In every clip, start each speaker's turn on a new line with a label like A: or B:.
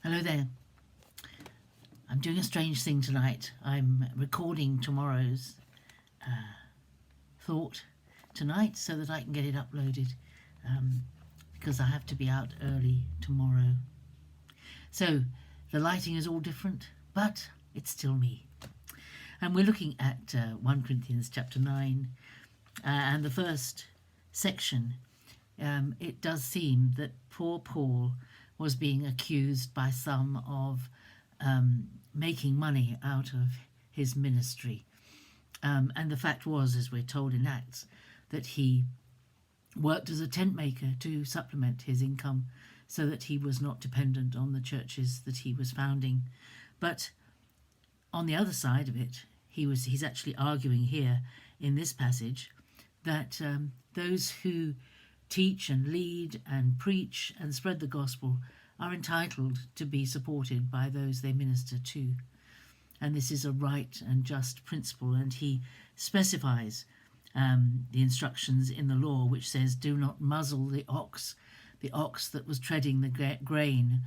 A: Hello there. I'm doing a strange thing tonight. I'm recording tomorrow's thought tonight so that I can get it uploaded because I have to be out early tomorrow. So the lighting is all different, but it's still me. And we're looking at 1 Corinthians chapter 9 and the first section. It does seem that poor Paul was being accused by some of making money out of his ministry. And the fact was, as we're told in Acts, that he worked as a tent maker to supplement his income so that he was not dependent on the churches that he was founding. But on the other side of it, he's actually arguing here in this passage that those who teach and lead and preach and spread the gospel are entitled to be supported by those they minister to. And this is a right and just principle, and he specifies the instructions in the law, which says, do not muzzle the ox that was treading the grain,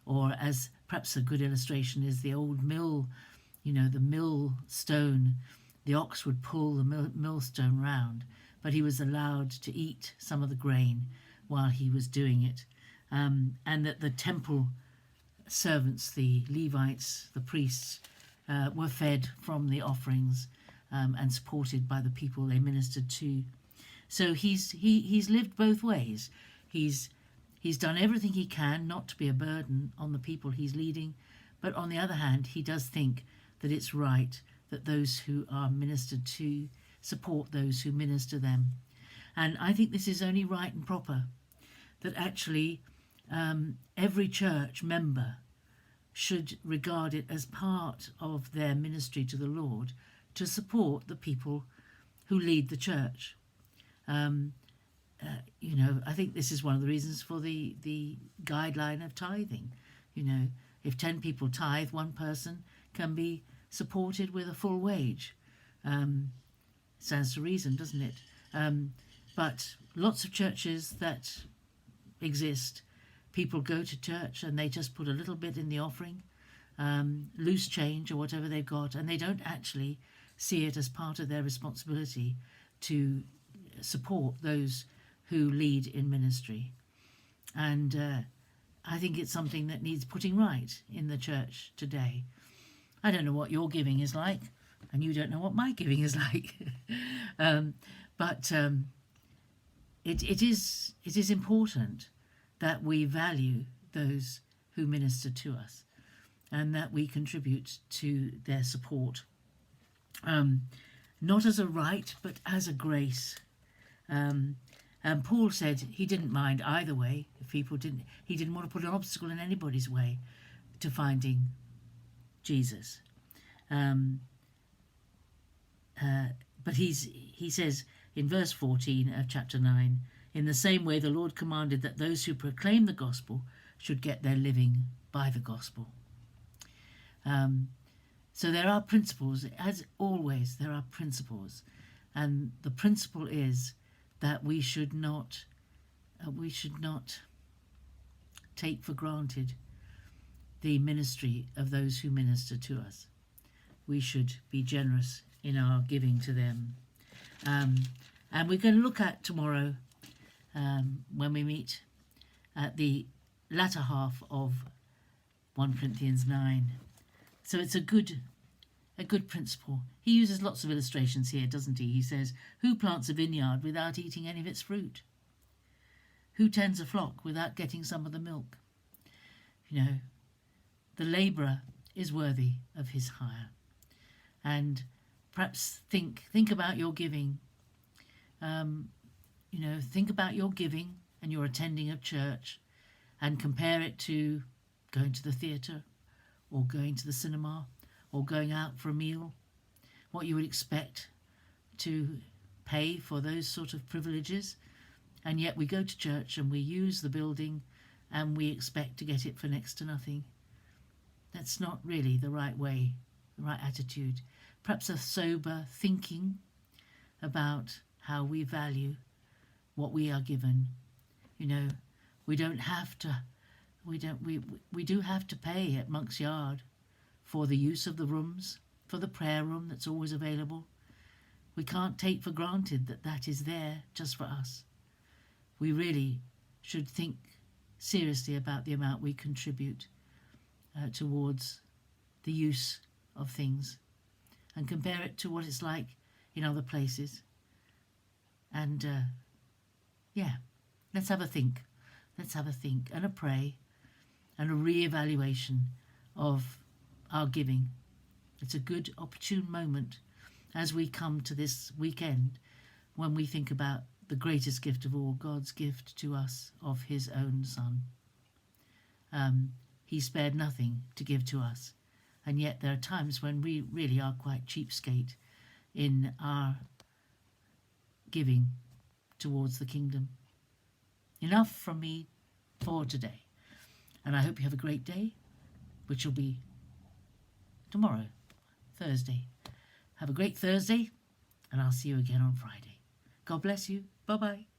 A: or as perhaps a good illustration is the old mill, the millstone. The ox would pull the millstone round, but he was allowed to eat some of the grain while he was doing it. And that the temple servants, the Levites, the priests, were fed from the offerings and supported by the people they ministered to. So he's lived both ways. He's done everything he can not to be a burden on the people he's leading, but on the other hand, he does think that it's right that those who are ministered to support those who minister them. And I think this is only right and proper, that actually every church member should regard it as part of their ministry to the Lord to support the people who lead the church. I think this is one of the reasons for the guideline of tithing. If 10 people tithe, one person can be supported with a full wage. Stands to reason, doesn't it? But lots of churches that exist, people go to church and they just put a little bit in the offering, loose change or whatever they've got, and they don't actually see it as part of their responsibility to support those who lead in ministry. And I think it's something that needs putting right in the church today. I don't know what your giving is like, and you don't know what my giving is like. But it is important that we value those who minister to us and that we contribute to their support, not as a right but as a grace. And Paul said he didn't mind either way. If people he didn't want to put an obstacle in anybody's way to finding Jesus. But he says in verse 14 of chapter 9, in the same way the Lord commanded that those who proclaim the gospel should get their living by the gospel. So there are principles, as always there are principles, and the principle is that we should not take for granted the ministry of those who minister to us. We should be generous in our giving to them. And we're going to look at tomorrow, when we meet, at the latter half of 1 Corinthians 9. So it's a good principle. He uses lots of illustrations here, doesn't he? He says, who plants a vineyard without eating any of its fruit? Who tends a flock without getting some of the milk? The labourer is worthy of his hire. And perhaps think about your giving. Think about your giving and your attending of church, and compare it to going to the theatre or going to the cinema or going out for a meal, what you would expect to pay for those sort of privileges. And yet we go to church and we use the building and we expect to get it for next to nothing. That's not really the right way, the right attitude. Perhaps a sober thinking about how we value what we are given. We don't have to we do have to pay at Monk's Yard for the use of the rooms, for the prayer room that's always available. We can't take for granted that that is there just for us. We really should think seriously about the amount we contribute towards the use of things and compare it to what it's like in other places. And let's have a think. Let's have a think and a pray and a re-evaluation of our giving. It's a good opportune moment as we come to this weekend when we think about the greatest gift of all, God's gift to us of his own Son. He spared nothing to give to us, and yet there are times when we really are quite cheapskate in our giving towards the kingdom. Enough from me for today, and I hope you have a great day, which will be tomorrow, Thursday. Have a great Thursday, and I'll see you again on Friday. God bless you. Bye-bye.